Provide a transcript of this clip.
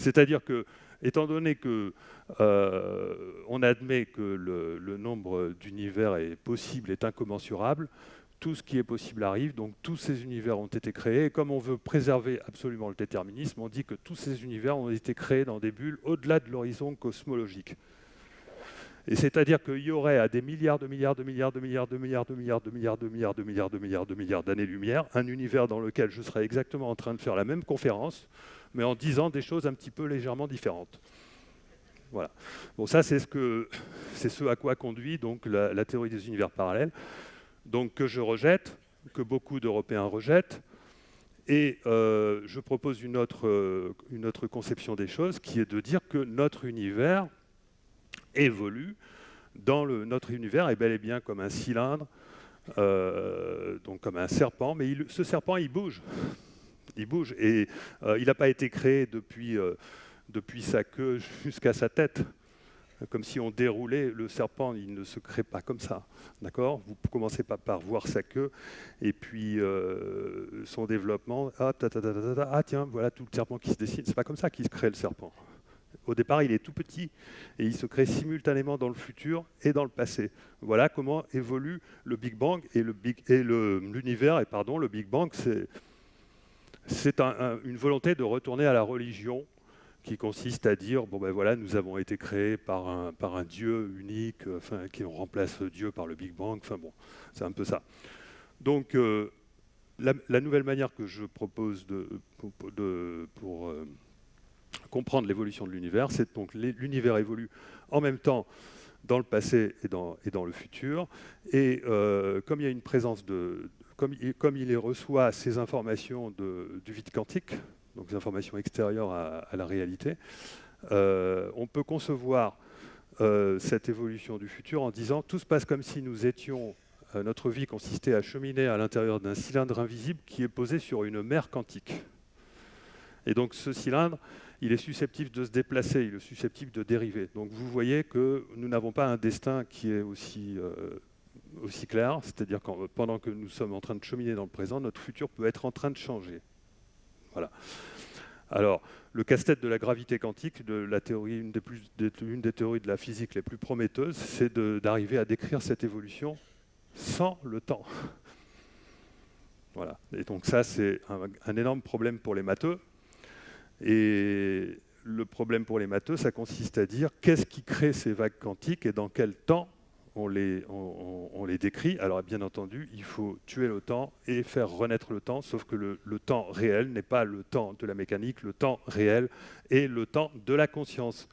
C'est-à-dire que, étant donné que on admet que le nombre d'univers est possible, est incommensurable, tout ce qui est possible arrive, donc tous ces univers ont été créés, et comme on veut préserver absolument le déterminisme, on dit que tous ces univers ont été créés dans des bulles au-delà de l'horizon cosmologique. Et c'est-à-dire qu'il y aurait à des milliards de milliards de milliards de milliards de milliards de milliards de milliards de milliards de milliards de milliards de milliards d'années-lumière, un univers dans lequel je serais exactement en train de faire la même conférence, mais en disant des choses un petit peu légèrement différentes. Voilà. Bon, ça, c'est ce à quoi conduit donc la théorie des univers parallèles, donc que je rejette, que beaucoup d'Européens rejettent, et je propose une autre conception des choses, qui est de dire que notre univers évolue. Notre univers est bel et bien comme un cylindre, donc comme un serpent, mais ce serpent, il bouge. Il bouge, et il n'a pas été créé depuis sa queue jusqu'à sa tête. Comme si on déroulait le serpent, il ne se crée pas comme ça, d'accord? Vous commencez pas par voir sa queue, et puis son développement, ah tiens, voilà tout le serpent qui se dessine. C'est pas comme ça qu'il se crée le serpent. Au départ, il est tout petit, et il se crée simultanément dans le futur et dans le passé. Voilà comment évolue le Big Bang, et l'univers, le Big Bang, c'est une volonté de retourner à la religion, qui consiste à dire, bon ben voilà, nous avons été créés par un Dieu unique, qui remplace Dieu par le Big Bang, enfin bon, c'est un peu ça. Donc, la nouvelle manière que je propose pour comprendre l'évolution de l'univers, c'est donc l'univers évolue en même temps dans le passé et dans le futur, et comme il y a une présence comme il reçoit ces informations du vide quantique, donc des informations extérieures à la réalité, on peut concevoir cette évolution du futur en disant tout se passe comme si nous étions, notre vie consistait à cheminer à l'intérieur d'un cylindre invisible qui est posé sur une mer quantique. Et donc ce cylindre, il est susceptible de se déplacer, il est susceptible de dériver. Donc vous voyez que nous n'avons pas un destin qui est aussi clair, c'est-à-dire que pendant que nous sommes en train de cheminer dans le présent, notre futur peut être en train de changer. Voilà. Alors, le casse-tête de la gravité quantique, de la théorie, une des théories de la physique les plus prometteuses, c'est d'arriver à décrire cette évolution sans le temps. Voilà. Et donc ça, c'est un énorme problème pour les matheux. Et le problème pour les matheux, ça consiste à dire qu'est-ce qui crée ces vagues quantiques et dans quel temps on les décrit. Alors bien entendu, il faut tuer le temps et faire renaître le temps, sauf que le temps réel n'est pas le temps de la mécanique, le temps réel est le temps de la conscience.